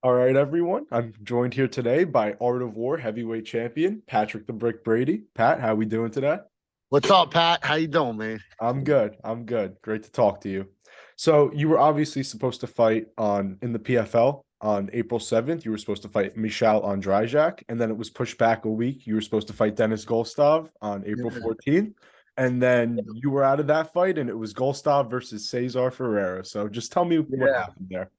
All right, everyone. I'm joined here today by Art of War heavyweight champion Patrick the Brick Brady. Pat, how we doing today? What's up, Pat? How you doing, man? I'm good. I'm good. Great to talk to you. So you were obviously supposed to fight on in the PFL on April 7th. You were supposed to fight Michal Andrajak, and then it was pushed back a week. You were supposed to fight Dennis Golstov on April Yeah. 14th. And then you were out of that fight, and it was Golstov versus Cesar Ferreira. So just tell me what Yeah. happened there.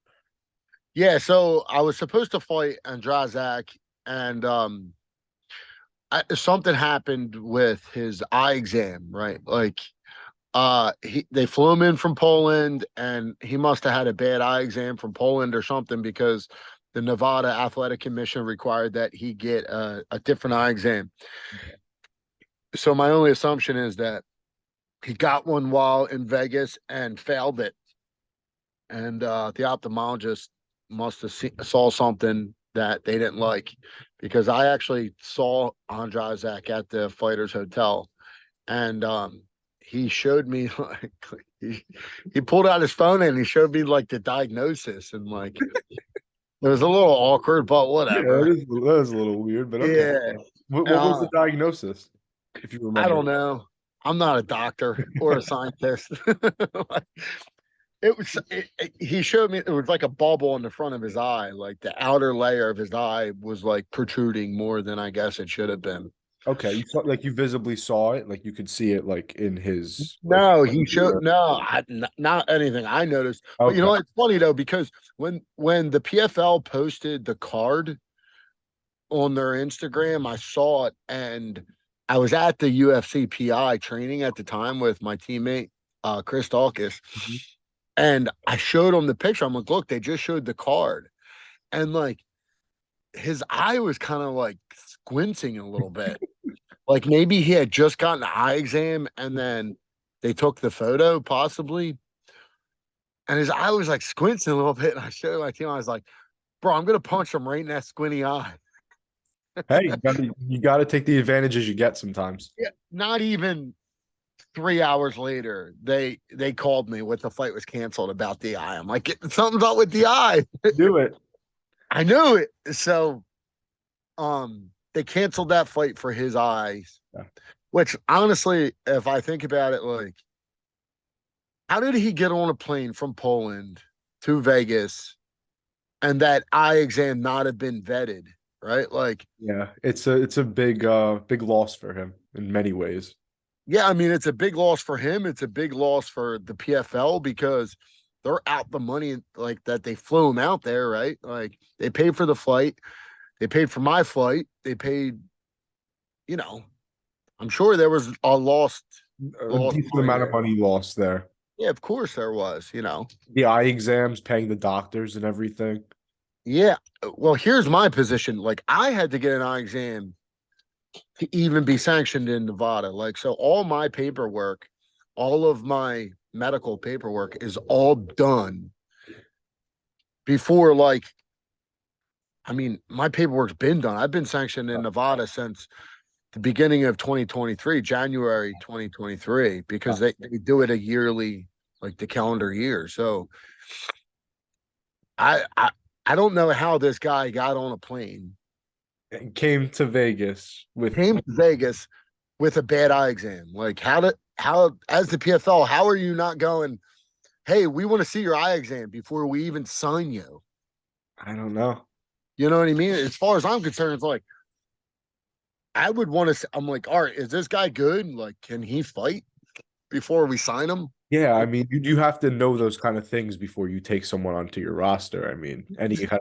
Yeah, so I was supposed to fight Andrazak, and something happened with his eye exam, right? They flew him in from Poland, and he must have had a bad eye exam from Poland or something, because the Nevada Athletic Commission required that he get a different eye exam. So my only assumption is that he got one while in Vegas and failed it, and the ophthalmologist must have saw something that they didn't like, because I actually saw Andrazak at the Fighters Hotel, and he showed me like he pulled out his phone and he showed me like the diagnosis, and like it was a little awkward, but Yeah, whatever. that is a little weird, but okay. Yeah, What was the uh, diagnosis, if you I remember? don't know. I'm not a doctor or a scientist. Like, he showed me it was like a bubble in the front of his eye, like the outer layer of his eye was like protruding more than I guess it should have been. Okay, you saw like you visibly saw it, like you could see it like in his like No, he showed no, not anything I noticed. But you okay. know, it's funny though, because when the PFL posted the card on their Instagram, I saw it, and I was at the UFC PI training at the time with my teammate Chris Dawkins, Mhm. and I showed him the picture. I'm like, look, they just showed the card, and like his eye was kind of like squinting a little bit. Like maybe he had just gotten an eye exam and then they took the photo, possibly. And his eye was like squinting a little bit. And I showed my team, I was like, bro, I'm gonna punch him right in that squinty eye. Hey, you gotta take the advantages you get sometimes. Yeah. Not even 3 hours later, they called me with the fight was canceled about the eye. I'm like, something's up with the eye. Do it. I knew it. So they canceled that fight for his eyes, Yeah. which honestly, if I think about it, like, how did he get on a plane from Poland to Vegas and that eye exam not have been vetted? Right. Like, Yeah, it's a big loss for him in many ways. yeah, I mean, it's a big loss for him. It's a big loss for the PFL, because they're out the money like that. They flew him out there, right? Like they paid for the flight, they paid for my flight, they paid, you know, I'm sure there was a A lost decent money amount of there. money lost there. Yeah, of course there was. The eye exams, paying the doctors and everything. Yeah. Well, here's my position. Like I had to get an eye exam to even be sanctioned in Nevada. Like, so all my paperwork, all of my medical paperwork is all done before, like, I mean, my paperwork's been done. I've been sanctioned in Nevada since the beginning of 2023, January 2023, because they do it a yearly, like the calendar year. So I, I I don't know how this guy got on a plane, And came to Vegas with came to Vegas with a bad eye exam. Like how as the PFL, how are you not going, hey, we want to see your eye exam before we even sign you? I don't know. You know what I mean? As far as I'm concerned, it's like I would want to. I'm like, all right, is this guy good? Like, can he fight before we sign him? Yeah, I mean, you have to know those kind of things before you take someone onto your roster. I mean, I any kind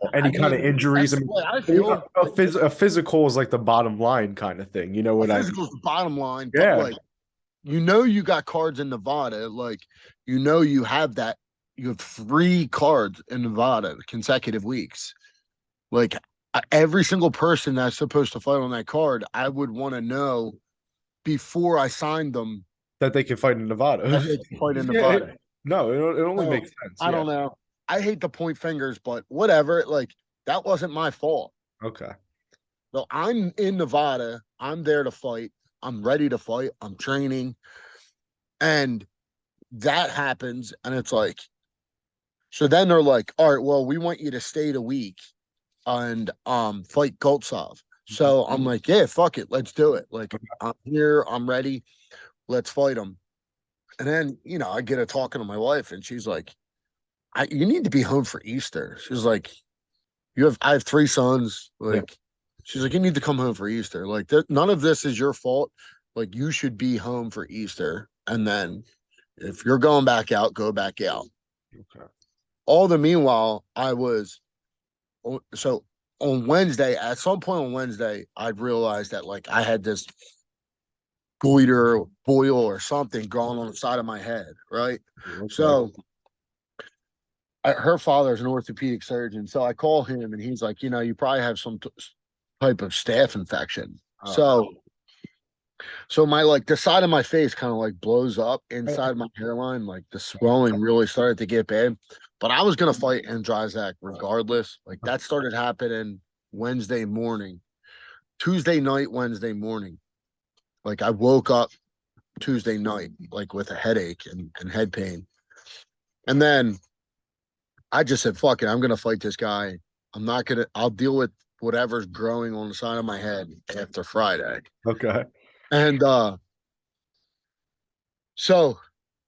of mean, injuries. that's I the mean, way I feel. a physical is like the bottom line kind of thing. You know A what I mean? physical is the bottom line, but Yeah, like, you got cards in Nevada. Like, you have that. You have 3 cards in Nevada consecutive weeks. Like every single person that's supposed to fight on that card, I would want to know before I signed them that they can fight in Nevada. that they can fight in Yeah, Nevada. no, it only So makes sense. I Yeah. don't know. I hate to point fingers, but whatever. Like that wasn't my fault. Okay. So I'm in Nevada. I'm there to fight. I'm ready to fight. I'm training. And that happens. And it's like, so then they're like, all right, well, we want you to stay the week. and fight Goltsov. So I'm like, yeah, fuck it, let's do it. Like, I'm here, I'm ready, let's fight him. And then, I get a talking to my wife, and she's like, you need to be home for Easter. She's like, I have 3 sons. Yeah. Like, she's like, you need to come home for Easter. Like, none of this is your fault. Like, you should be home for Easter. And then if you're going back out, go back out. Okay. All the meanwhile, so on Wednesday, at some point on Wednesday, I'd realized that like I had this goiter, boil, or something growing on the side of my head, right? Okay. So her father's an orthopedic surgeon, so I call him, and he's like, you probably have some type of staph infection. So my like the side of my face kind of like blows up inside my hairline, like the swelling really started to get bad. But I was gonna fight Andrzejak regardless. Like that started happening Wednesday morning, Tuesday night, Wednesday morning. Like I woke up Tuesday night, like with a headache and head pain. And then I just said, fuck it, I'm gonna fight this guy. I'll deal with whatever's growing on the side of my head after Friday. Okay. And so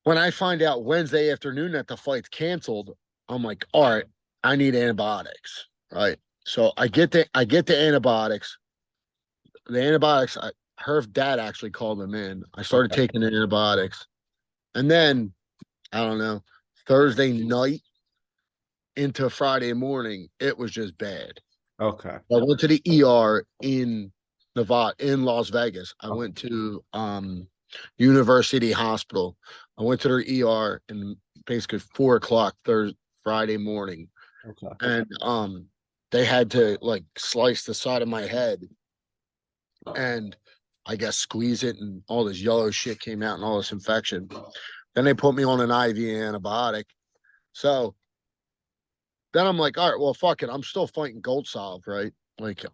when I find out Wednesday afternoon that the fight's canceled, I'm like, all right, I need antibiotics. Right. So I get the antibiotics. The antibiotics, her dad actually called them in. I started taking the antibiotics. And then, I don't know, Thursday night into Friday morning, it was just bad. Okay. I went to the ER in Nevada, in Las Vegas. I went to University Hospital. I went to their ER and basically 4 o'clock Friday morning. Okay. And they had to like slice the side of my head and I guess squeeze it, and all this yellow shit came out and all this infection. Then they put me on an IV antibiotic. So then I'm like, all right, well, fuck it. I'm still fighting Goltsov, right? Like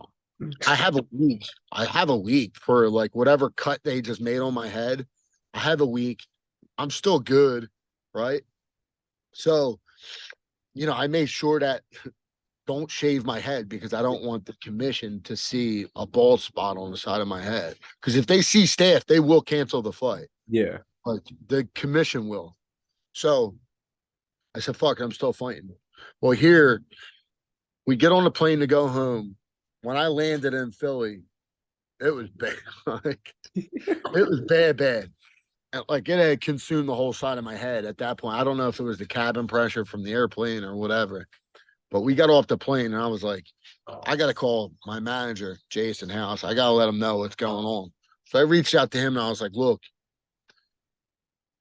I have a week. I have a week for like whatever cut they just made on my head. I have a week. I'm still good, right? So, I made sure that don't shave my head because I don't want the commission to see a bald spot on the side of my head. Because if they see staph, they will cancel the fight. Yeah. Like the commission will. So I said, fuck it, I'm still fighting. Well, here we get on the plane to go home. When I landed in Philly, it was bad. Like it was bad. And like it had consumed the whole side of my head at that point. I don't know if it was the cabin pressure from the airplane or whatever. But we got off the plane and I was like, I got to call my manager, Jason House. I got to let him know what's going on. So I reached out to him and I was like, look,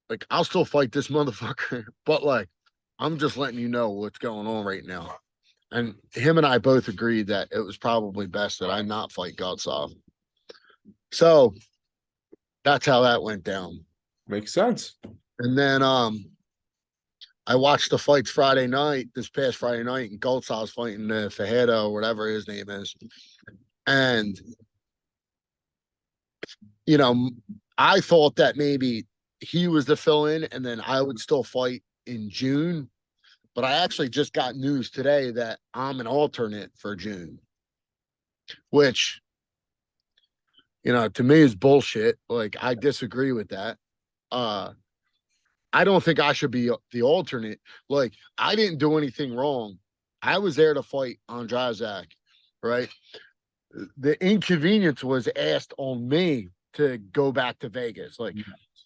like I'll still fight this motherfucker, but like I'm just letting you know what's going on right now. And him and I both agreed that it was probably best that I not fight Goltsov. So that's how that went down. Makes sense. And then I watched the fights this past Friday night, and Goltsov's fighting Fajeda or whatever his name is. And, I thought that maybe he was the fill-in and then I would still fight in June. But I actually just got news today that I'm an alternate for June, which, to me is bullshit. Like, I disagree with that. I don't think I should be the alternate. Like, I didn't do anything wrong. I was there to fight Andrzejak, right? The inconvenience was asked on me to go back to Vegas. Like,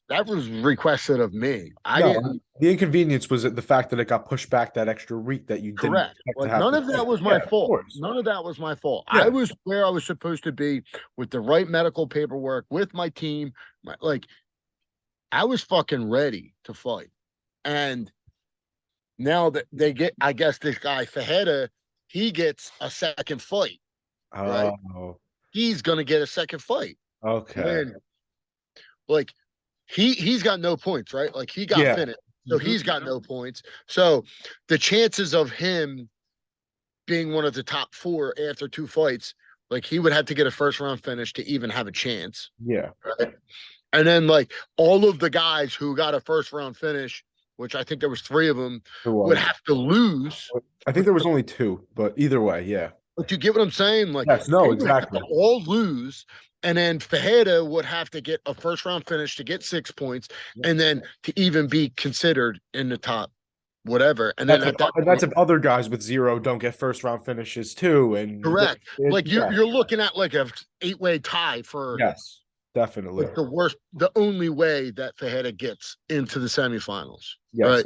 that was requested of me. I didn't. The inconvenience was the fact that it got pushed back that extra week that you didn't Correct. expect to Like, have. none of that was my fault. None of that was my fault. Yeah. I was where I was supposed to be with the right medical paperwork, with my team. Like, I was fucking ready to fight. And now that they get, I guess this guy Fajeda, he gets a second fight. Right? Oh, He's gonna get a second fight. okay. When, like, he's got no points, right? Like he got finished. So he's got no points. So the chances of him being one of the top 4 after 2 fights, like he would have to get a first round finish to even have a chance. Yeah. Right? And then like all of the guys who got a first round finish, which I think there was 3 of them, would have to lose. I think there was only 2, but either way, yeah. But you get what I'm saying? Like, Yes, they no, would have to exactly. all lose, and then Fajeda would have to get a first round finish to get 6 points, and then to even be considered in the top whatever. And then That's if, at that and that's point, if other guys with zero don't get first round finishes too. And correct. Like yeah, you're looking at like a 8-way tie for yes, definitely. like the only way that Fajeda gets into the semifinals. Yes, Right.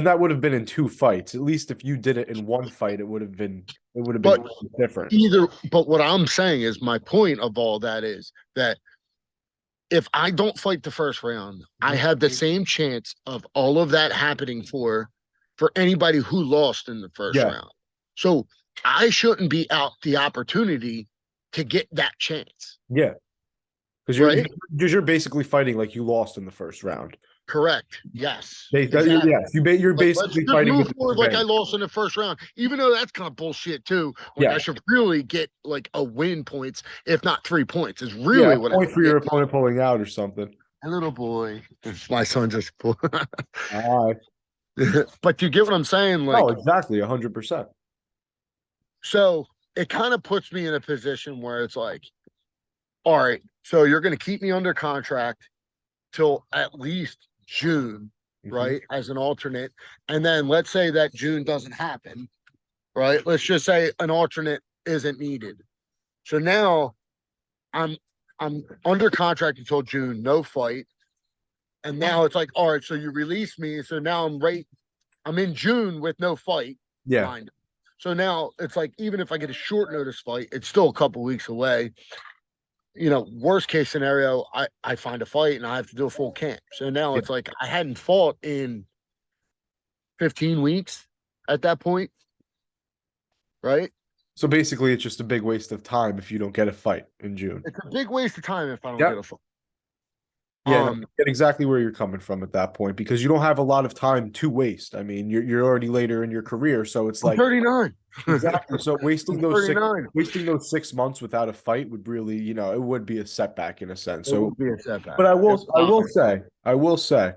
that would have been in 2 fights. At least if you did it in one fight, it would have been But different. but what I'm saying is my point of all that is that if I don't fight the first round, I have the same chance of all of that happening for anybody who lost in the first Yeah, round. So I shouldn't be out the opportunity to get that chance. yeah, because Right? you're basically fighting like you lost in the first round. Correct. Yes. Exactly. Yes, you're Like, let's basically just fighting move with forward like I lost in the first round, even though that's kind of bullshit too. Like I yeah, should really get like a win points, if not 3 points, is yeah, really a what I point for get. your opponent pulling out or something. A little boy. My son just All right. but you get what I'm saying? No, Like, exactly, 100%. so it kind of puts me in a position where it's like, all right, so you're going to keep me under contract till at least June, Mhm. right? As an alternate. And then let's say that June doesn't happen, right? Let's just say an alternate isn't needed. So now I'm I'm under contract until June, no fight. And now it's like, all right, so you release me. So now I'm in June with no fight, Yeah, mind. So now it's like, even if I get a short notice fight, it's still a couple weeks away. Worst case scenario, I find a fight and I have to do a full camp. So now yeah. it's like I hadn't fought in 15 weeks at that point, right? So basically, it's just a big waste of time if you don't get a fight in June. It's a big waste of time if I don't get Yep. a fight. Yeah, no, I get exactly where you're coming from at that point because you don't have a lot of time to waste. I mean, you're already later in your career, so it's I'm like 39. exactly. So I'm 39. wasting those 6 months without a fight would really, it would be a setback in a sense. It So, would be a setback. but I will say,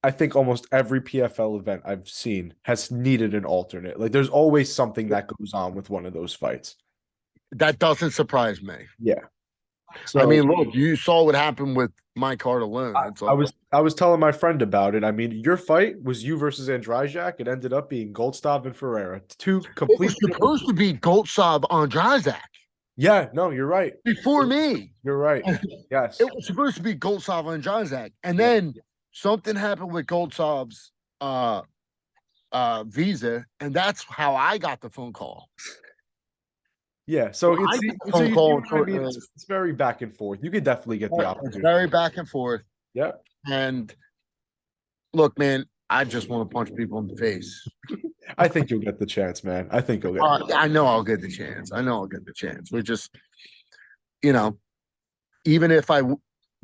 I think almost every PFL event I've seen has needed an alternate. Like, there's always something that goes on with one of those fights. That doesn't surprise me. Yeah. I So mean, look, you saw what happened with my card alone. I, It's I like was I was telling my friend about it. I mean, your fight was you versus Andrzejak. It ended up being Goldstav and Ferreira, two it was completely different. supposed to be Goltsov on Dryzak Yeah, no, you're right. before me. You're right. Yes. It was supposed to be Goltsov on Dryzak. And Yeah. then something happened with Goltsov's visa, and that's how I got the phone call. Yeah. So I it's got the so phone call. I mean, it's very back and forth. You could definitely get the It's opportunity. very back and forth. Yeah. And look, man, I just want to punch people in the face. I think you'll get the chance, man. I think you'll get. I know I'll get the chance. I know I'll get the chance. We just, you know, even if I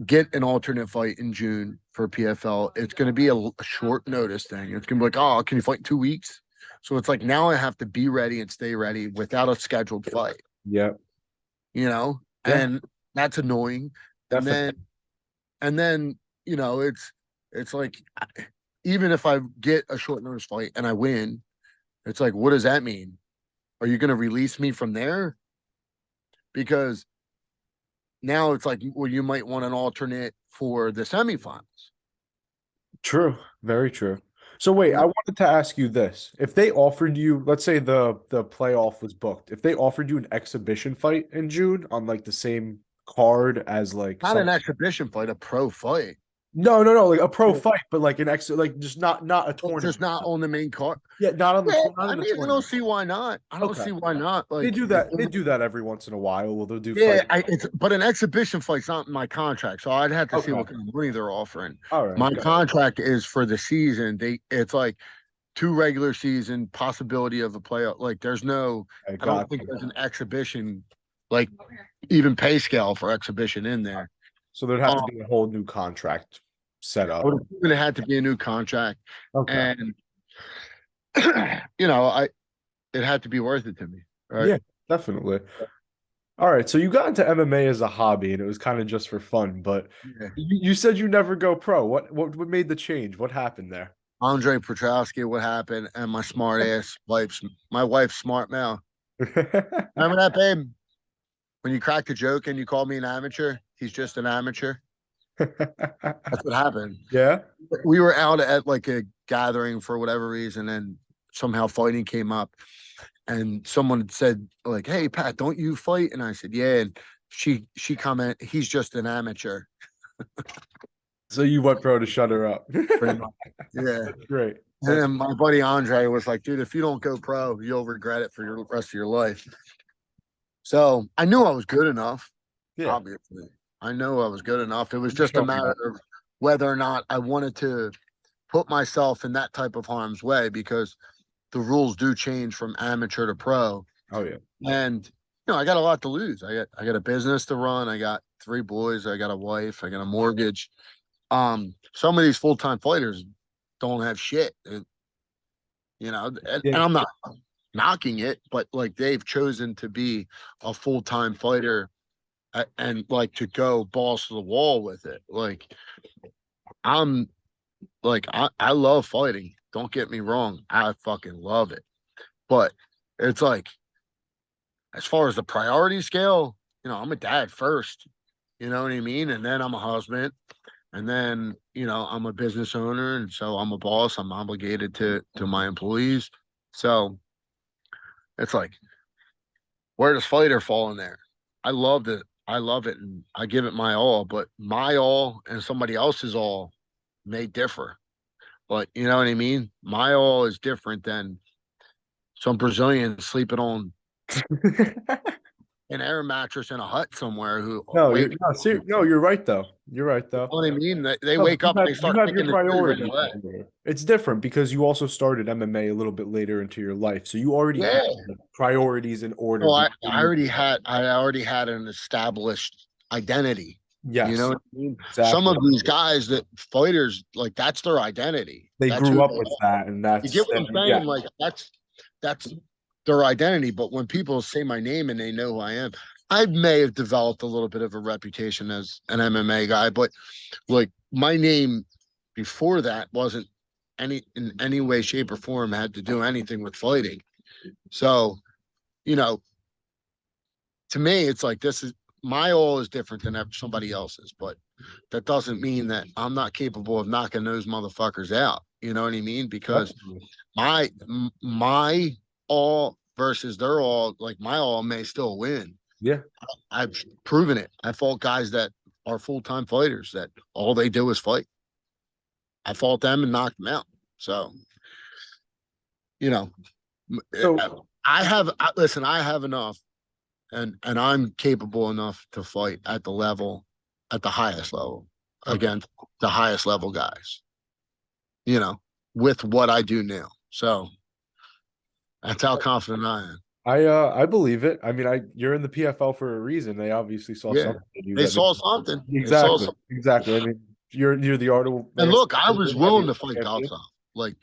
get an alternate fight in June for PFL, it's going to be a short notice thing. It's going to be like, oh, can you fight in 2 weeks? So it's like now I have to be ready and stay ready without a scheduled fight. Yeah. Yeah. And that's annoying. Definitely. And then it's like even if I get a short notice fight and I win, it's like, what does that mean? Are you going to release me from there? Because now it's like, well, you might want an alternate for the semifinals. True. Very true. So wait, I wanted to ask you this. If they offered you, let's say the playoff was booked, if they offered you an exhibition fight in June on like the same card as like Not an exhibition fight, a pro fight. no, like a pro fight, but like an ex like just not a tournament. Just not on the main card. Yeah, not on the Yeah, not I in the mean, I tournament. don't see why not. I don't Okay. see why not. Like They do that every once in a while. Well, they'll do yeah, fight. but an exhibition fight's not in my contract, so I'd have to see Okay. what kind of money they're offering. All right. My contract is for the season. It's like 2 regular season, possibility of a playoff. Like there's no, I don't think there's an exhibition, like even pay scale for exhibition in there. So there'd have to be a whole new contract set up. It had to be a new contract, Okay. and it had to be worth it to me. Right? Yeah, definitely. All right, so you got into MMA as a hobby, and it was kind of just for fun. But Yeah. you said you never go pro. What made the change? What happened there? Andre Petrowski, what happened, and my smart ass wife's smart mouth. Remember that, babe? When you cracked a joke and you called me an amateur, he's just an amateur. That's what happened. Yeah. We were out at like a gathering for whatever reason, and somehow fighting came up, and someone said like, "Hey, Pat, don't you fight?" And I said, "Yeah." And she commented, "He's just an amateur." So you went pro to shut her up. Pretty much. Yeah. That's great. And then my buddy Andre was like, "Dude, if you don't go pro, you'll regret it for your rest of your life." So I knew I was good enough. Yeah. Obviously, I know I was good enough. It was just a matter of whether or not I wanted to put myself in that type of harm's way, because the rules do change from amateur to pro. Oh yeah. And I got a lot to lose. I got a business to run. I got 3 boys. I got a wife. I got a mortgage. Some of these full-time fighters don't have shit. And Yeah. I'm not knocking it, but like they've chosen to be a full-time fighter and like to go balls to the wall with it. Like I'm I love fighting. Don't get me wrong. I fucking love it. But it's like, as far as the priority scale, I'm a dad first. You know what I mean? And then I'm a husband. And then, I'm a business owner. And so I'm a boss. I'm obligated to my employees. So it's like, where does fighter fall in there? I love it. I love it. And I give it my all, but my all and somebody else's all may differ. But you know what I mean? My all is different than some Brazilian sleeping on an air mattress in a hut somewhere who No, wake no, you're right though. You're right you know though. what I mean? They No, wake up and they you start have your kicking the tree right priorities away. in order. It's different because you also started MMA a little bit later into your life, so you already Yeah. had the priorities in order. Well, before you- I already had an established identity. You know Yes, what I mean? Some exactly. of these guys that fighters, like that's their identity. They That's who grew up they with are. that, and You that's get what I'm yeah. saying? Like that's their identity. But when people say my name and they know who I am, I may have developed a little bit of a reputation as an MMA guy, but like my name before that wasn't in any way, shape, or form had to do anything with fighting. So, you know, to me, it's like this is my all is different than somebody else's, but that doesn't mean that I'm not capable of knocking those motherfuckers out. You know what I mean? Because Definitely. my all versus their all, like my all may still win. Yeah. I've proven it. I fought guys that are full-time fighters that all they do is fight. I fought them and knocked them out. So, you know, So listen, I have enough and I'm capable enough to fight at the level, at the highest level okay. against the highest level guys, with what I do now. So that's how confident I am. I believe it. I mean, you're in the PFL for a reason. They obviously saw Yeah. something in you They that saw something. They saw exactly, something. exactly. I mean, you're the art of And last look, I was willing to fight champion. Gottsav. Like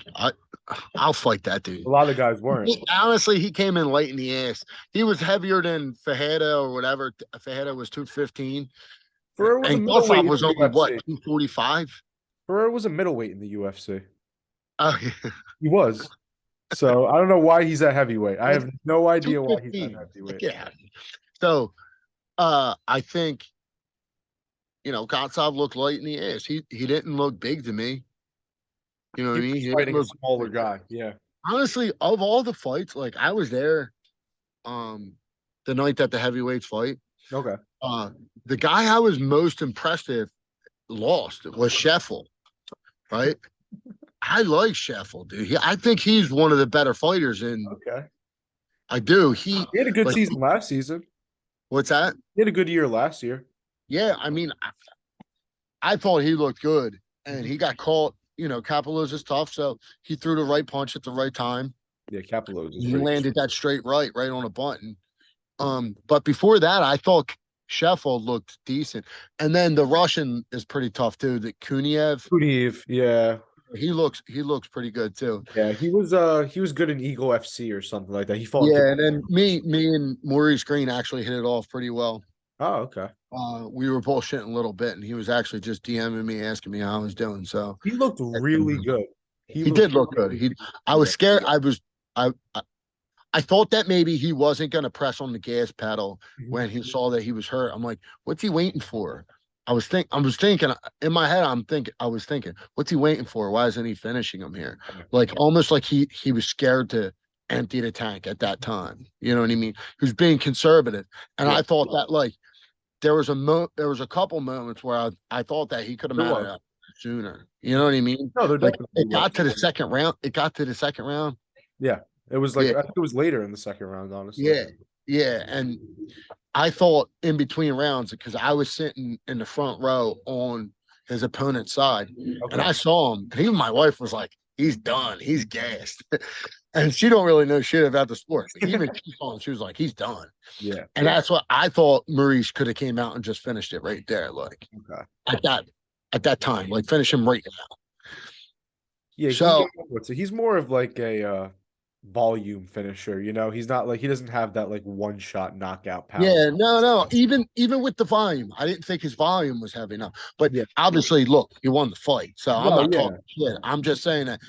I'll fight that dude. A lot of guys weren't. Honestly, he came in late in the ass. He was heavier than Fajeda or whatever. Fajeda was 215. Ferrer was a And middleweight Gottsav in was the only what, UFC. 245? Ferrer was a middleweight in the UFC. Oh yeah. He was. So I don't know why he's at heavyweight. I have no idea why he's at 215. heavyweight. Yeah. So I think Gottsav looked light in the ass. He didn't look big to me. You know what He I mean? was He didn't fighting a look smaller guy. Yeah. honestly, of all the fights, like I was there the night that the heavyweights fight. Okay. The guy I was most impressed with lost was Scheffel, right? I like Scheffel, dude. I think he's one of the better fighters in. Okay. I do. He had a good Like, season last season. what's that? He had a good year last year. Yeah, I mean, I thought he looked good, and he got caught. Capelos is tough, so he threw the right punch at the right time. Yeah, Capelos is He pretty. landed that straight right on a button. But before that, I thought Sheffield looked decent, and then the Russian is pretty tough too. The Kuniev, yeah. he looks pretty good too. Yeah, he was good in Eagle FC or something like that. He fought. Yeah, and then me and Maurice Green actually hit it off pretty well. Oh, okay. We were bullshitting a little bit, and he was actually just DMing me, asking me how I was doing. So He looked really good. he did look good. I was scared. I I thought that maybe he wasn't going to press on the gas pedal Mhm. when he saw that he was hurt. I'm like, what's he waiting for? I was thinking in my head, I was thinking, what's he waiting for? Why isn't he finishing him here? Like almost like he was scared to empty the tank at that time. You know what I mean? He was being conservative. And Yeah, I thought that like there was a couple moments where I thought that he could have there mounted was. up sooner. You know what I mean? No, there Like definitely it was. got to the second round. It got to the second round. Yeah, it was like Yeah. I think it was later in the second round, honestly. Yeah. Yeah. And I thought in between rounds because I was sitting in the front row on his opponent's side, and Okay. I saw him. And even my wife was like, "He's done. He's gassed," and she don't really know shit about the sport. But even she saw him, she was like, "He's done." Yeah. And that's what I thought. Maurice could have came out and just finished it right there, like Okay. at that time, like finish him right now. Yeah, So he's more of like a volume finisher, you know. He's not like he doesn't have that like one shot knockout power. yeah, no. Even with the volume, I didn't think his volume was heavy enough. But Yeah. obviously, look, he won the fight, so I'm No, not yeah. talking shit. I'm just saying that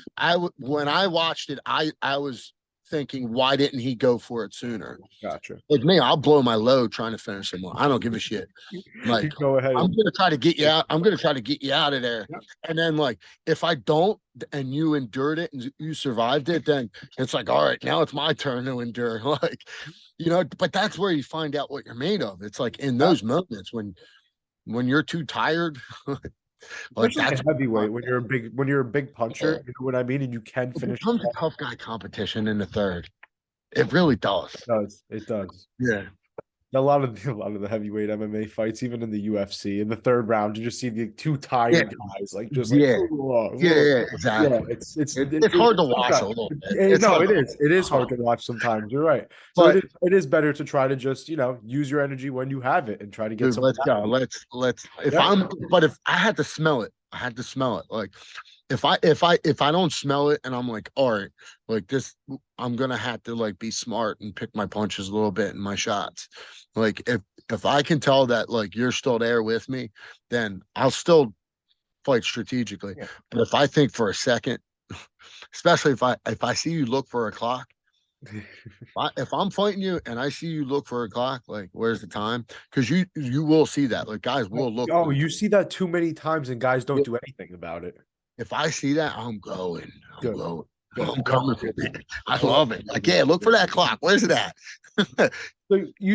when I watched it, I was thinking, why didn't he go for it sooner? Gotcha. Like me, I'll blow my load trying to finish him. I don't give a shit. You Like go ahead I'm and gonna try to get you out. I'm gonna try to get you out of there. yeah. And then like if I don't and you endured it and you survived it, then it's like, all right, now it's my turn to endure. Like, you know, but that's where you find out what you're made of. It's like in those moments when you're too tired, like Especially that's a heavyweight when you're a big puncher, you know what I mean, and you can it finish. becomes a tough guy competition in the third. It really does. It does. It does. Yeah. A lot of the heavyweight MMA fights, even in the UFC, in the third round, you just see the two Yeah. tired guys, like just like Yeah. Yeah, yeah. exactly. It's hard to It's watch a okay. little bit. It's No, hard it to is. It is watch. hard to watch sometimes. You're right. So But it is better to try to just use your energy when you have it and try to get dude, someone let's go. out. Let's if Yeah, I'm but if I had to smell it, I had to smell it. Like if I don't smell it and I'm like, all right, like this, I'm gonna have to like be smart and pick my punches a little bit in my shots. Like if I can tell that like you're still there with me, then I'll still fight strategically. yeah. But if I think for a second, especially if I see you look for a clock, if I'm fighting you and I see you look for a clock, like where's the time? Because you will see that. Like guys will look for Oh, the you see that too many times, and guys don't time. do anything about it. If I see that, I'm going. I'm Good, going. good. I'm Love coming to for hear that. it. I I love love it. Like, yeah, look for that clock. Where's it at? So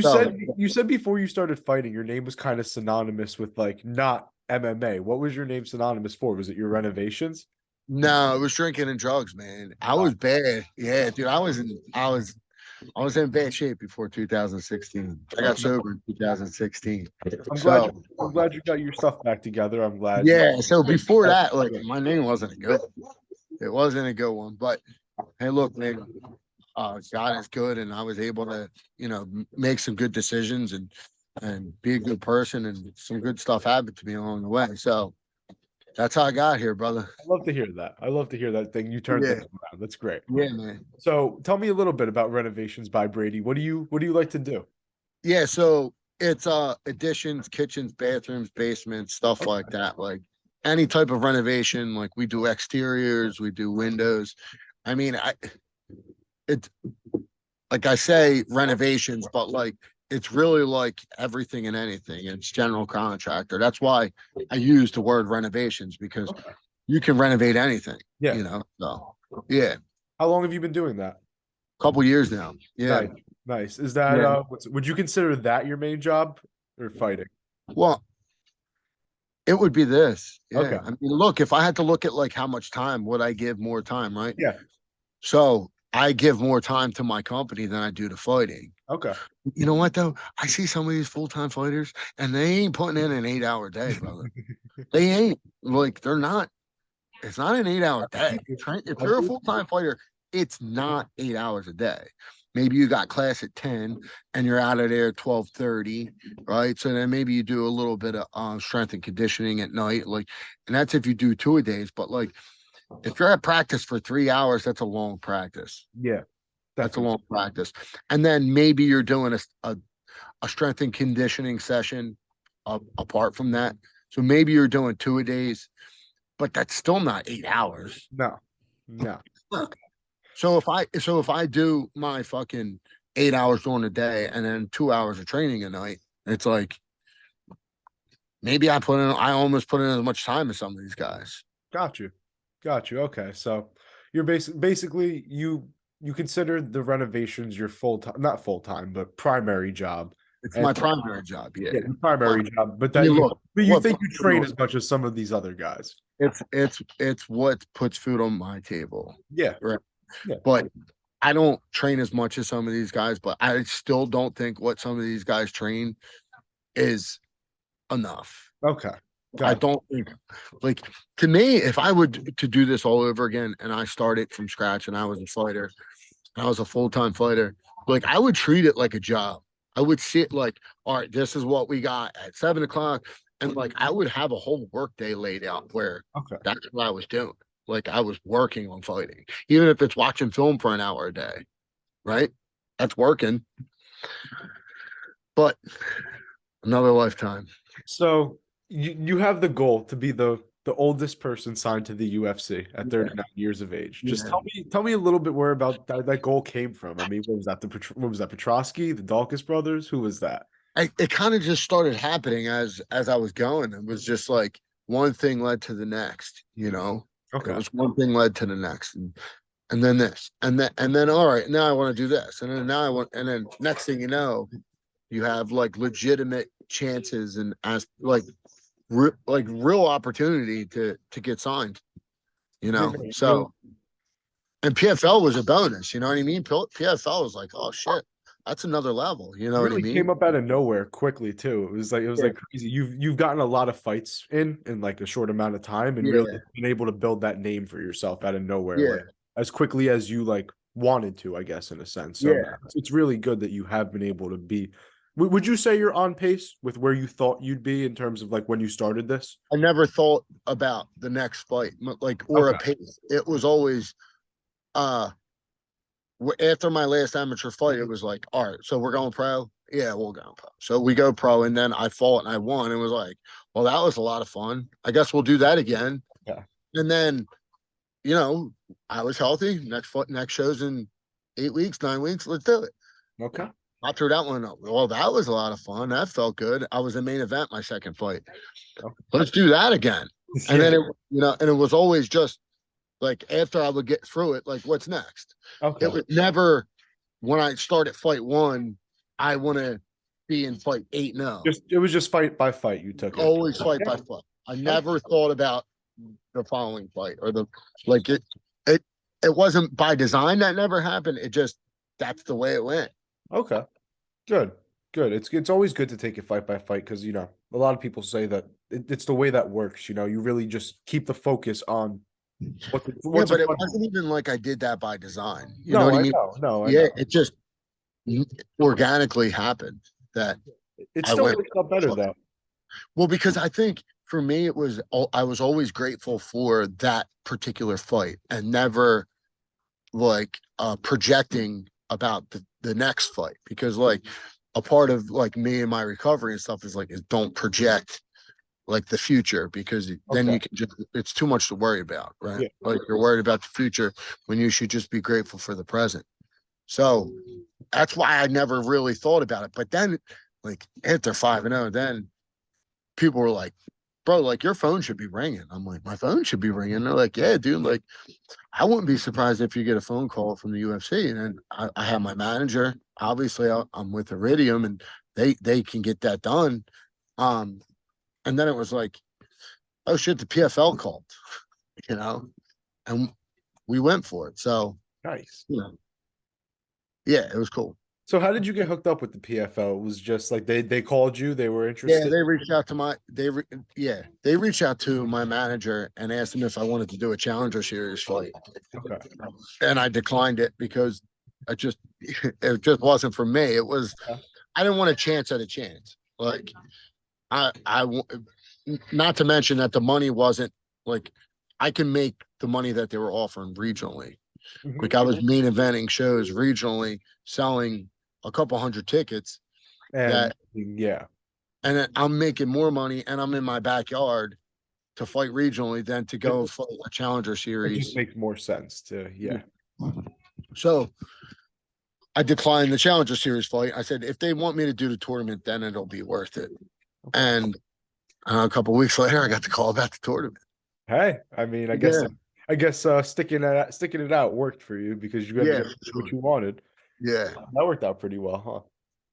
So you said before you started fighting, your name was kind of synonymous with like not MMA. What was your name synonymous for? Was it your renovations? no, it was drinking and drugs, man. I Uh, was bad. Yeah, dude. I was in bad shape before 2016. I got okay. sober in 2016. So I'm glad you got your stuff back together. I'm glad you. yeah. So before that, like my name wasn't a good one. It wasn't a good one. But hey, look, man, God is good, and I was able to, make some good decisions and be a good person, and some good stuff happened to me along the way. So that's how I got here, brother. I love to hear that. I love to hear that thing. You turn Yeah, things around. That's great. yeah, man. So tell me a little bit about Renovations by Brady. What do you like to do? Yeah, so it's additions, kitchens, bathrooms, basements, stuff Okay. like that. Like any type of renovation, like we do exteriors, we do windows. I mean, it's like I say renovations, but like it's really like everything and anything. It's general contractor. That's why I use the word renovations because Okay. you can renovate anything, Yeah. So yeah, How long have you been doing that? couple years now. Yeah. Nice. Nice. Is that Yeah. would you consider that your main job or fighting? Well, it would be this. Okay. Yeah. I mean, look, if I had to look at like how much time would I give more time, right? Yeah. So I give more time to my company than I do to fighting. Okay. You know what though? I see some of these full-time fighters and they ain't putting in an 8-hour day, brother. They ain't like they're not. It's not an 8-hour day. If I you're a believe- full-time fighter, it's not 8 hours a day. Maybe you got class at 10 and you're out of there at 12:30, right? So then maybe you do a little bit of strength and conditioning at night, like, and that's if you do 2 a days. But like, if you're at practice for 3 hours, that's a long practice. Yeah, That's a definitely. long practice. And then maybe you're doing a strength and conditioning session apart from that. So maybe you're doing 2 a days, but that's still not 8 hours. No. No. if I do my fucking 8 hours during the day and then 2 hours of training a night, it's like maybe I almost put in as much time as some of these guys. Got you. Got you. Okay. So you're basically you consider the renovations your full time, not full time, but primary job. It's And my primary job. Yeah. yeah, your primary job, but I that mean, look, you look, think you train as much as some of these other guys. it's what puts food on my table. Yeah. Right. Yeah. But I don't train as much as some of these guys, but I still don't think what some of these guys train is enough. Okay. I Got it. don't think, like, to me, if I would to do this all over again and I started from scratch and I was a fighter, and I was a full-time fighter, like, I would treat it like a job. I would sit like, all right, this is what we got at 7 o'clock. And like I would have a whole work day laid out where Okay. that's what I was doing. Like I was working on fighting, even if it's watching film for an hour a day, right? That's working. But another lifetime. So you have the goal to be the oldest person signed to the UFC at 39 years of age. Just Yeah. tell me a little bit more about that goal came from. I mean, what was that? What was that? Petrosky, the Dawkins brothers? Who was that? It kind of just started happening as I was going. It was just like one thing led to the next, you know. It Okay. was one thing led to the next. And then this, and then all right, now I want to do this. And then now I want, and then next thing you know, you have like legitimate chances and as like real opportunity to get signed, you know. So and PFL was a bonus, you know what I mean? PFL was like, oh shit, that's another level, you know what I Really mean? came up out of nowhere quickly too. It was Yeah, like crazy. You've gotten a lot of fights in like a short amount of time and really yeah, been able to build that name for yourself out of nowhere, yeah, like as quickly as you like wanted to, I guess, in a sense. So yeah. it's really good that you have been able to be. Would you say you're on pace with where you thought you'd be in terms of like when you started this? I never thought about the next fight, like or a Okay. pace. It was always uh after my last amateur fight, it was like, all right, so we're going pro. Yeah, we'll go pro. So we go pro, and then I fought and I won. It was like, well, that was a lot of fun. I guess we'll do that again. Yeah. And then, you know, I was healthy. Next show's in 8 weeks, 9 weeks. Let's do it. Okay. I threw that one up. Well, that was a lot of fun. That felt good. I was the main event my second fight. Okay. Let's do that again. And Yeah. then and it was always just like after I would get through it, like what's next? Okay. It was never when I started fight one, I want to be in fight 8 now. It was just fight by fight. You took it. Always fight by fight. I never thought about the following fight or the like it wasn't by design that never happened. It just that's the way it went. Okay. Good. Good. It's always good to take it fight by fight because you know a lot of people say that it's the way that works. You know, you really just keep the focus on Yeah, what's in but it front of wasn't even like I did that by design. you. You know No, what I I mean? know. No, I Yeah, know. it just organically happened It I still went. works out better though. Well, because I think for me, I was always grateful for that particular fight and never like projecting about the next fight because like a part of like me and my recovery and stuff is like is don't project like the future because then Okay. you can just it's too much to worry about, right? Yeah. Like you're worried about the future when you should just be grateful for the present. So that's why I never really thought about it. But then like after 5-0, then people were like, bro, like your phone should be ringing. I'm like, my phone should be ringing. They're like, yeah, dude, like I wouldn't be surprised if you get a phone call from the UFC. And then I have my manager. Obviously, I'm with Iridium, and they can get that done. And then it was like, oh shit, the PFL called, you know, and we went for it. So Nice. you know, yeah, it was cool. So how did you get hooked up with the PFL? It was just like they called you, they were Yeah, interested. they reached out to they reached out to my manager and asked him if I wanted to do a Challenger Series fight, Okay. and I declined it because I just it just wasn't for me. It was I didn't want a chance at a chance. Like I not to mention that the money wasn't like I can make the money that they were offering regionally. Mhm. Like I was main eventing shows regionally, selling a couple hundred tickets And that yeah. and then I'm making more money and I'm in my backyard to fight regionally than to It, go fight a Challenger it just Series. makes more sense to yeah. So I declined the Challenger Series fight. I said, if they want me to do the tournament, then it'll be worth it. And a couple of weeks later, I got the call about the tournament. Hey, I mean, Yeah, sticking it out worked for you because you ended yeah, up for getting what sure. you wanted. Yeah, That worked out pretty well, huh?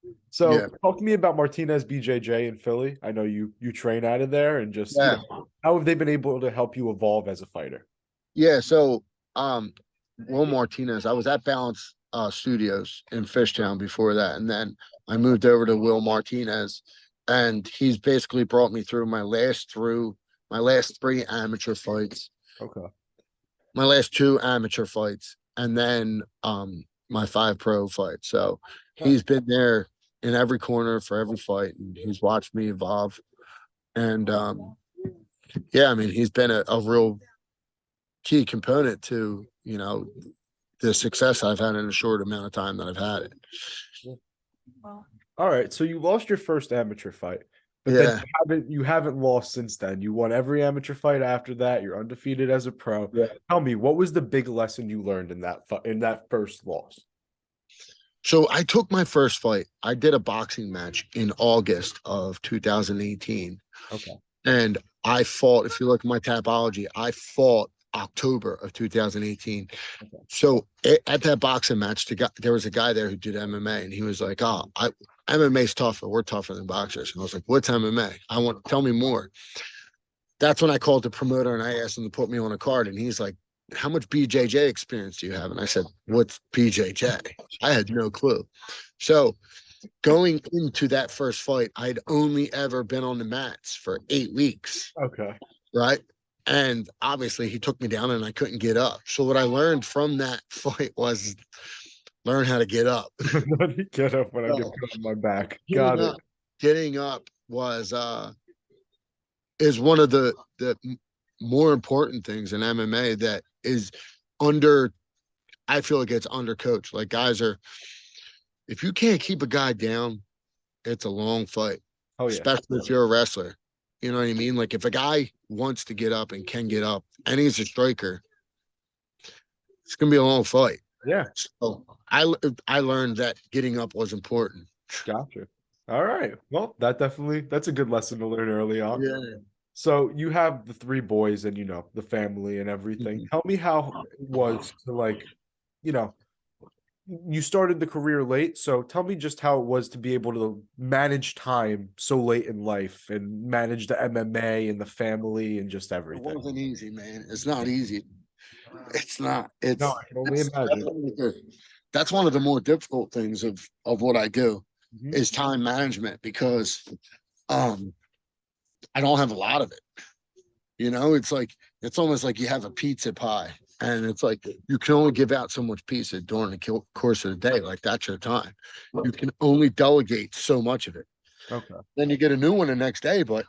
yeah, So talk to me about Martinez BJJ in Philly. I know you train out of there, and just yeah, how have they been able to help you evolve as a fighter? yeah. So, Will Martinez, I was at Balance Studios in Fishtown before that, and then I moved over to Will Martinez, and he's basically brought me through my last three amateur fights, Okay. my last two amateur fights, and then my five pro fights. So he's been there in every corner for every fight, and he's watched me evolve. And yeah, I mean, he's been a real key component to the success I've had in a short amount of time that I've had it. All right. So you lost your first amateur fight, but then Yeah, you haven't lost since then. You won every amateur fight after that. You're undefeated as a pro. yeah. Tell me, what was the big lesson you learned in that first loss? So I took my first fight. I did a boxing match in August of 2018. Okay. And I fought, if you look at my Tapology, I fought October of 2018. Okay. So at that boxing match, there was a guy there who did MMA, and he was like, "Oh, MMA's tougher. We're tougher than boxers." And I was like, "What's MMA? Tell me more." That's when I called the promoter and I asked him to put me on a card, and he's like, "How much BJJ experience do you have?" And I said, "What's BJJ?" I had no clue. So going into that first fight, I'd only ever been on the mats for 8 weeks, Okay. right? And obviously he took me down and I couldn't get up. So what I learned from that fight was learn how to get up. Let me get up when I get So put on my back. getting Got it. up, getting up was is one of the more important things in MMA that is under I feel like it's undercoached. Like guys are if you can't keep a guy down, it's a long fight, Oh yeah. especially if you're a wrestler. You know what I mean? Like if a guy wants to get up and can get up and he's a striker, it's gonna be a long fight. Yeah. So I learned that getting up was important. Gotcha. All right. Well, that's a good lesson to learn early on. Yeah. So you have the three boys and the family and everything. Mhm. Tell me how it was to you know, you started the career late, so tell me just how it was to be able to manage time so late in life and manage the MMA and the family and just It everything. wasn't easy, man. It's not easy. It's not. No, It's I can only that's imagine. that's one of the more difficult things of what I do Mhm. is time management because um I don't have a lot of it. It's like it's almost like you have a pizza pie, and it's like you can only give out so much pizza during the course of the day. Like that's your time. You can only delegate so much of it. Okay. Then you get a new one the next day, but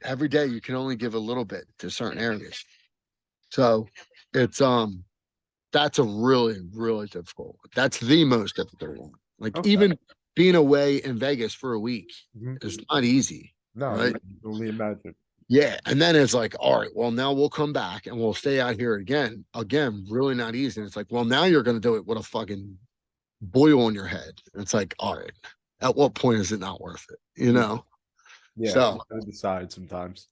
every day you can only give a little bit to certain areas. So it's that's a really, really difficult. That's the most difficult one. Like Okay. even being away in Vegas for a week Mhm. is not easy, No, I right? can only imagine. Yeah. And then it's like, all right, well, now we'll come back and we'll stay out here again. Again, really not easy. And it's like, well, now you're gonna do it with a fucking boil on your head. And it's like, all right, at what point is it not worth it? Yeah. Yeah. You So gotta decide sometimes.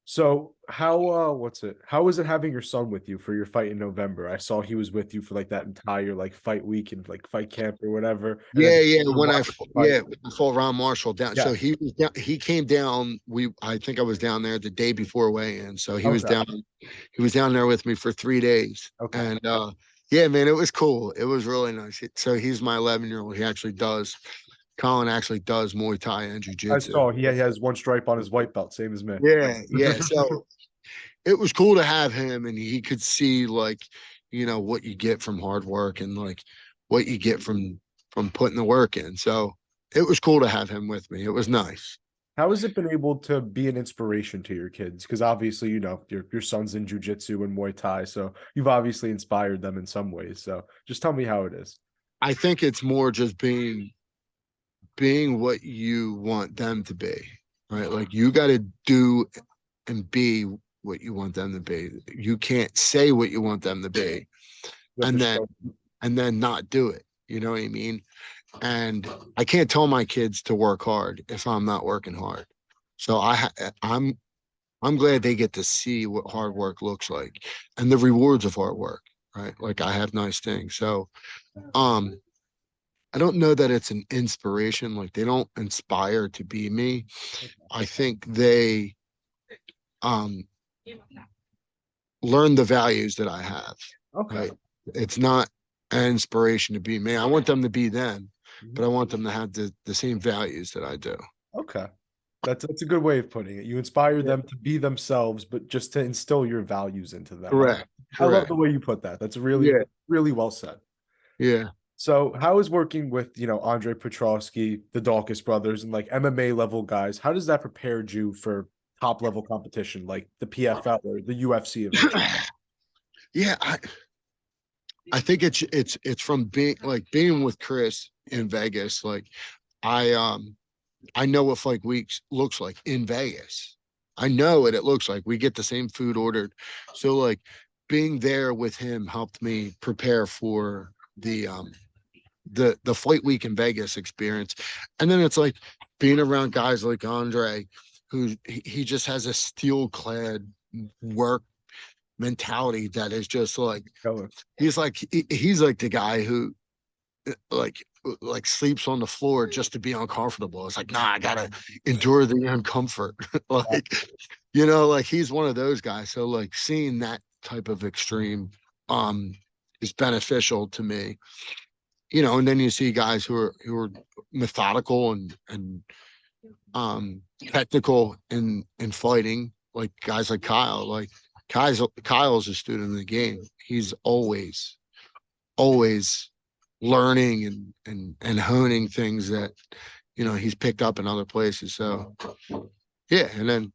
So how was it having your son with you for your fight in November? I saw he was with you for like that entire fight week and fight camp or whatever. And then yeah, the Marshall fight. before Ron Marshall down. So Yes. he was down, he came down. I think I was down there the day before weigh-in. So Okay. he was down there with me for 3 days. Okay. And yeah, man, it was cool. It was really nice. So he's my 11-year-old. Colin actually does Muay Thai and I Jiu-Jitsu. saw he has one stripe on his white belt, same as me. Yeah, yeah. So it was cool to have him and he could see what you get from hard work and what you get from putting the work in. So it was cool to have him with me. It was nice. How has it been able to be an inspiration to your kids? Because obviously, your son's in jujitsu and Muay Thai, so you've obviously inspired them in some ways. So just tell me how it is. I think it's more just being what you want them to be, right? Like you got to do and be what you want them to be. You can't say what you want them to be and then not do it. You know what I mean? And I can't tell my kids to work hard if I'm not working hard. So I'm glad they get to see what hard work looks like and the rewards of hard work, right? Like I have nice things. So I don't know that it's an inspiration. Like they don't inspire to be me. I think they um learn the values that I have. Okay. Right? It's not an inspiration to be me. I want them to be them, but I want them to have the same values that I do. Okay. That's a good way of putting it. You inspire Yeah. them to be themselves, but just to instill your values into them. Correct. I love Correct. the way you put that. That's really, Yeah. really well said. Yeah. So, how is working with, Andre Petrosky, the Dawkins brothers, and like MMA level guys? How does that prepare you for top level competition like the PFL or the UFC eventually? Yeah. I think it's from being with Chris in Vegas. Like I know what Fight Weeks looks like in Vegas. I know what it looks like. We get the same food ordered. So like being there with him helped me prepare for the Fight Week in Vegas experience. And then it's like being around guys like Andre, who he just has a steel clad work mentality that is just like he's like the guy who like sleeps on the floor just to be uncomfortable. It's like, nah, I gotta endure the uncomfort. Like, like he's one of those guys. So like seeing that type of extreme is beneficial to me. And then you see guys who are methodical and technical in fighting, like guys like Kyle. Like Kyle's a student of the game. He's always learning and honing things that he's picked up in other places. So yeah, and then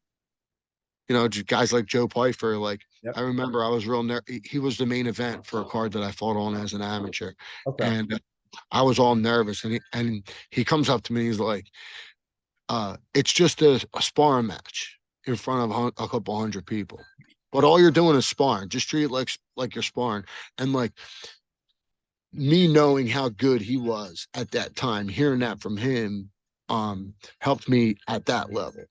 just guys like Joe Pfeiffer. Like Yep. I remember I was real he was the main event for a card that I fought on as an amateur, Okay. and I was all nervous, and he comes up to me. He's like, "It's just a sparring match in front of a couple hundred people, but all you're doing is sparring. Just treat it like you're sparring." And like me knowing how good he was at that time, hearing that from him, helped me at that level.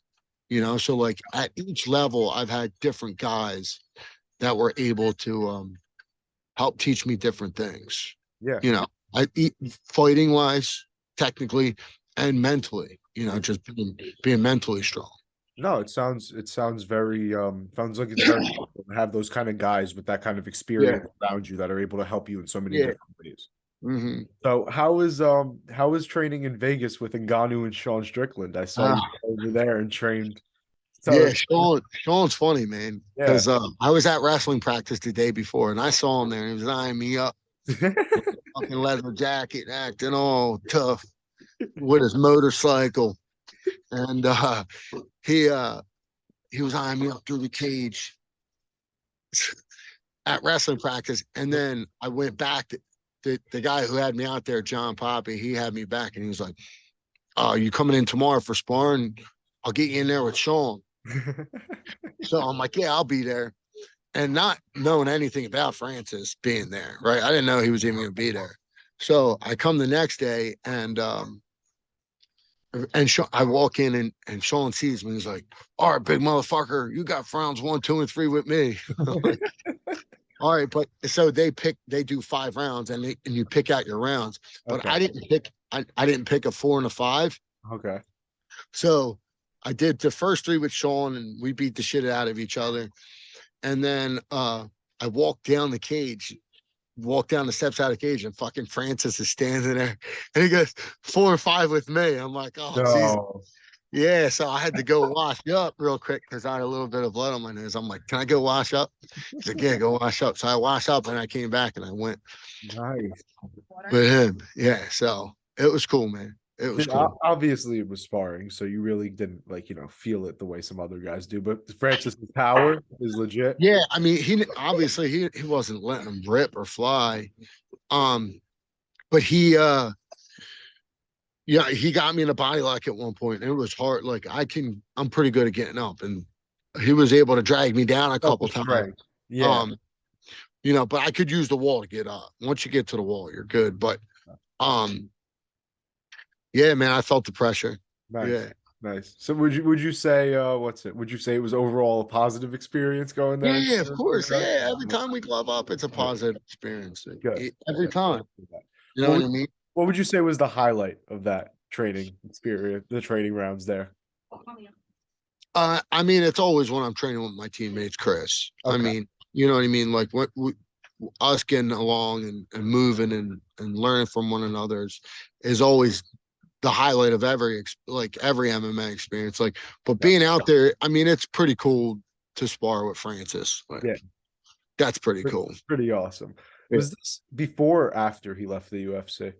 So like at each level, I've had different guys that were able to help teach me different things. Yeah. I eat fighting wise, technically, and mentally. Just being mentally strong. No, it sounds very sounds like it's very helpful to have those kind of guys with that kind of Yeah, experience around you that are able to help you in so many yeah. different ways. Mm-hmm. So how is training in Vegas with Ngannou and Sean Strickland? I saw you over there and trained. So Yeah, Sean's funny, man. yeah. Because I was at wrestling practice the day before, and I saw him there. He was eyeing me up, fucking leather jacket, acting all tough with his motorcycle, and he was eyeing me up through the cage at wrestling practice. And then I went back. The guy who had me out there, John Poppy, he had me back, and he was like, "Oh, you coming in tomorrow for sparring? I'll get you in there with Sean." So I'm like, "Yeah, I'll be there." And not knowing anything about Francis being there, right? I didn't know he was even going to be there. So I come the next day, and I walk in, and Sean sees me. He's like, "All right, big motherfucker, you got rounds 1, 2, and 3 with me." Like, all right, but so they do 5 rounds, and you pick out your rounds. But Okay. I didn't pick a 4 and a 5. Okay. So I did the first 3 with Sean, and we beat the shit out of each other. And then I walked down the steps out of the cage, and fucking Francis is standing there, and he goes 4 and 5 with me. I'm like, oh, Jesus. No. Yeah. So I had to go wash up real quick because I had a little bit of blood on my nose. I'm like, can I go wash up? He's like, yeah, go wash up. So I washed up, and I came back, and I went Nice. with him. Yeah. So it was cool, man. It was cool. Obviously, it was sparring, so you really didn't feel it the way some other guys do. But Francis's power is legit. Yeah. I mean, he obviously he wasn't letting him rip or fly. But he yeah, he got me in a body lock at one point. It was hard. Like I'm pretty good at getting up, and he was able to drag me down a Felt couple the times. strength. Yeah. But I could use the wall to get up. Once you get to the wall, you're good. But um, yeah, man, I felt the pressure. Nice. Yeah. Nice. So would you say would you say it was overall a positive experience going there? Yeah, of course. Yeah. Yeah. Every time we glove up, it's a positive experience. Good. Every time. You know What what would, I mean? what would you say was the highlight of that training experience, the training rounds there? I mean, it's always when I'm training with my teammates, Chris. I Okay. mean, you know what I mean? Like us getting along and moving and learning from one another's is always the highlight of every MMA experience. Like, but Yeah. being out there, I mean, it's pretty cool to spar with Francis. Like, Yeah. that's pretty cool. Pretty awesome. Yeah. Was this before or after he left the UFC? It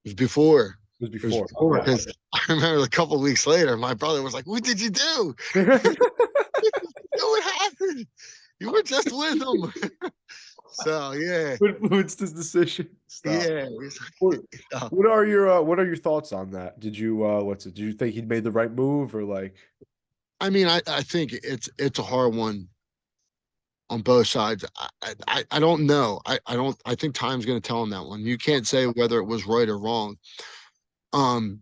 It was before. was It was before. before Okay. because I remember a couple of weeks later, my brother was like, "What did you do? What happened? You were just with him." So yeah, What influenced his decision? Stop. yeah. What, what are your thoughts on that? Did you Did you think he'd made the right move or like I mean, I think it's a hard one on both sides. I don't know. I think time's gonna tell him that one. You can't say whether it was right or wrong. Um,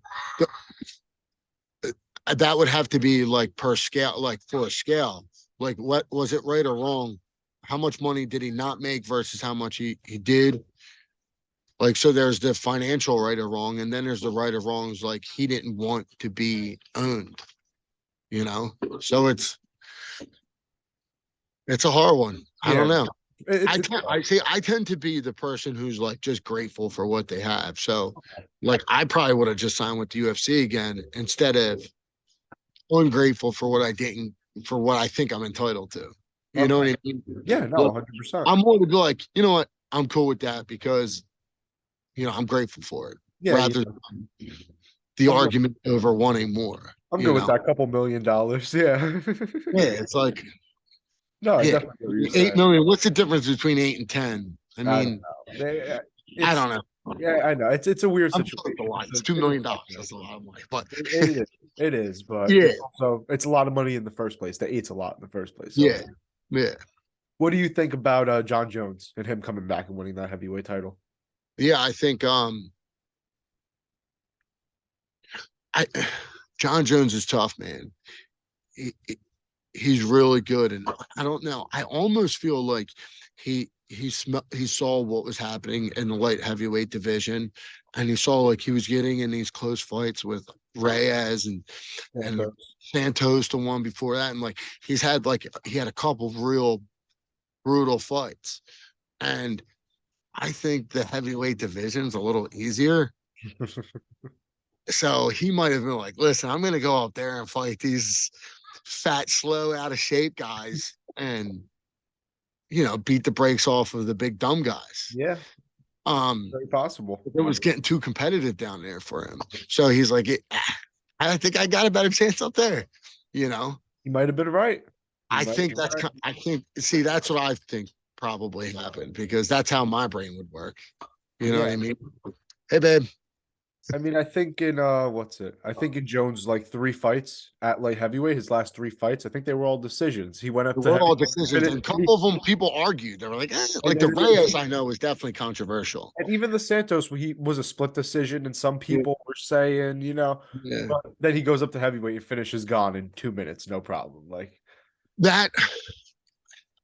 that would have to be like per scale, like for a scale. Like, what was it right or wrong? How much money did he not make versus how much he did? Like, so there's the financial right or wrong, and then there's the right or wrongs, like he didn't want to be owned, you know? So it's a hard one. I yeah, don't know. it's I tend to be the person who's like just grateful for what they have. So like I probably would have just signed with the UFC again instead of ungrateful for what I didn't for what I think I'm entitled to. You know what okay. I mean? Yeah, no, Like, 100%. I'm more to be like, you know what? I'm cool with that because I'm grateful for it Yeah, rather than the I'm good. argument over wanting more. I'm good with that couple $1 million. Yeah. Yeah, it's like, No, I yeah, definitely get what you're 8 million. What's the difference between 8 and 10? I I don't mean, know. I It's don't know. yeah, I know. It's a weird I'm sure situation. it's a lot. It's It's $2 it is million. That's a lot of money, but it is. It is, but yeah, it's a lot of money in the first place. They eats a lot in the first place. So yeah, yeah, what do you think about Jon Jones and him coming back and winning that heavyweight title? yeah. I think I Jon Jones is tough, man. He, he's really good, and I don't know. I almost feel like he saw what was happening in the light heavyweight division, and he saw like he was getting in these close fights with Reyes and Santos. Santos, the one before that, and like he had a couple of real brutal fights, and I think the heavyweight division's a little easier. So he might have been like, listen, I'm gonna go up there and fight these fat, slow, out of shape guys and beat the brakes off of the big dumb guys. Yeah, Um, very possible. it was getting too competitive down there for him. So he's like, I think I got a better chance up there. You know, He might have been right. He I might have think been right. see, that's what I think probably happened because that's how my brain would work. You know what Yeah. I mean? Hey, babe. I mean, I think in I think in Jones like 3 fights at light heavyweight, his last 3 fights, I think they were all decisions. He went up to We're all heavyweight decisions, and a couple of them people argued. They were like, like the Reyes I know is definitely controversial. and even the Santos, he was a split decision, and some Yeah. people were saying, Yeah. but then he goes up to heavyweight and finishes gone in 2 minutes, no problem. Like, That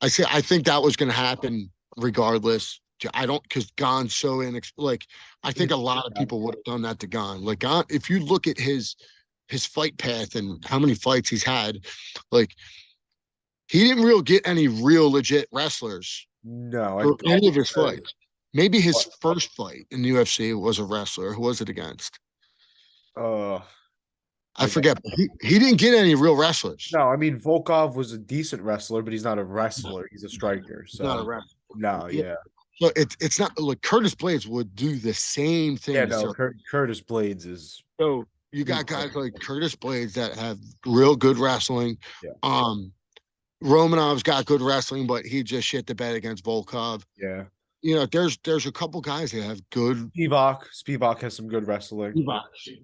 I think that was going to happen regardless. I don't because Gon's so like I think a lot of people would have done that to Gon. Like Gon, if you look at his fight path and how many fights he's had, like he didn't real get any real legit wrestlers no, for I'd any probably of his say fights. Maybe his what, first fight in the UFC was a wrestler. Who was it against? uh, I I don't forget. But he didn't get any real wrestlers. no, I mean Volkov was a decent wrestler, but he's not a wrestler. He's a striker. He's not a So wrestler. no, Yeah. yeah. So it's not like Curtis Blades would do the same thing. Yeah, no, Curtis Blades is So you got guys like Curtis Blades that have real good wrestling. yeah, Romanov's got good wrestling, but he just shit the bed against Volkov. yeah. There's a couple guys that have good. Spivak has some good wrestling. Spivak,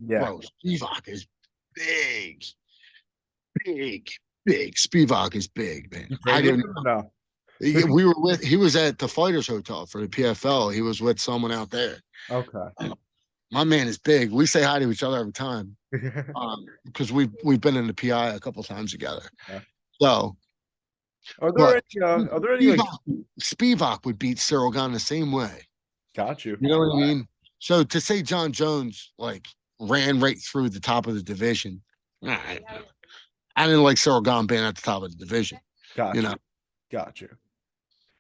Yeah. bro, Spivak is big, big. big. Spivak is big, man. You I trained with didn't. him or no? We were with. He was at the Fighters Hotel for the PFL. He was with someone out there. Okay. My man is big. We say hi to each other every time, because we've been in the PI a couple times together. Yeah. So, Are but there any like Spivak would beat Cyril Gane the same way. got you? You know what I mean? So to say Jon Jones like ran right through the top of the division, I didn't like Cyril Gane being at the top of the division. Got You you. know, Got you.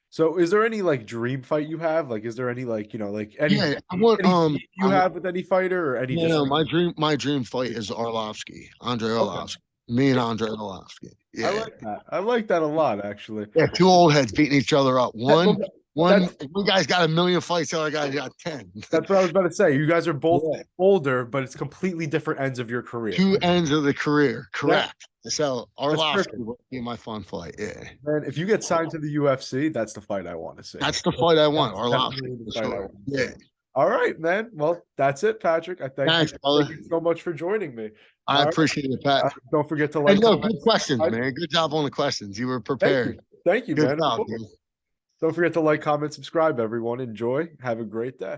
So is there any like dream fight you have? Like, is there any like, like yeah. I want any beef you have with any fighter or any you just know, like my dream fight is Arlovsky, Andre okay. Arlovsky. Me and Andre Arlovsky. I Yeah. like that. I like that a lot, actually. Yeah, two old heads beating each other up. Well, One that's guy's got a million fights, the other guy got 10. that's what I was about to say. You guys are both Yeah. older, but it's completely different ends of your career. Two ends of the career, correct. So That's Arlovsky perfect. would be my fun fight. Yeah. Man, if you get signed to the UFC, that's the fight I want to see. That's the fight I want. That's definitely Arlovsky the for fight I sure. want to Yeah. see. All right, man. Well, that's it, Patrick. I thank Thanks, you. brother. Thank you so much for joining me. I All right. appreciate it, Pat. Don't forget to And like, no, comment, good questions, subscribe. man. Good job on the questions. You were Thank prepared. you. Thank you, Good man. Of job, course. dude. Don't forget to like, comment, subscribe, everyone. Enjoy. Have a great day.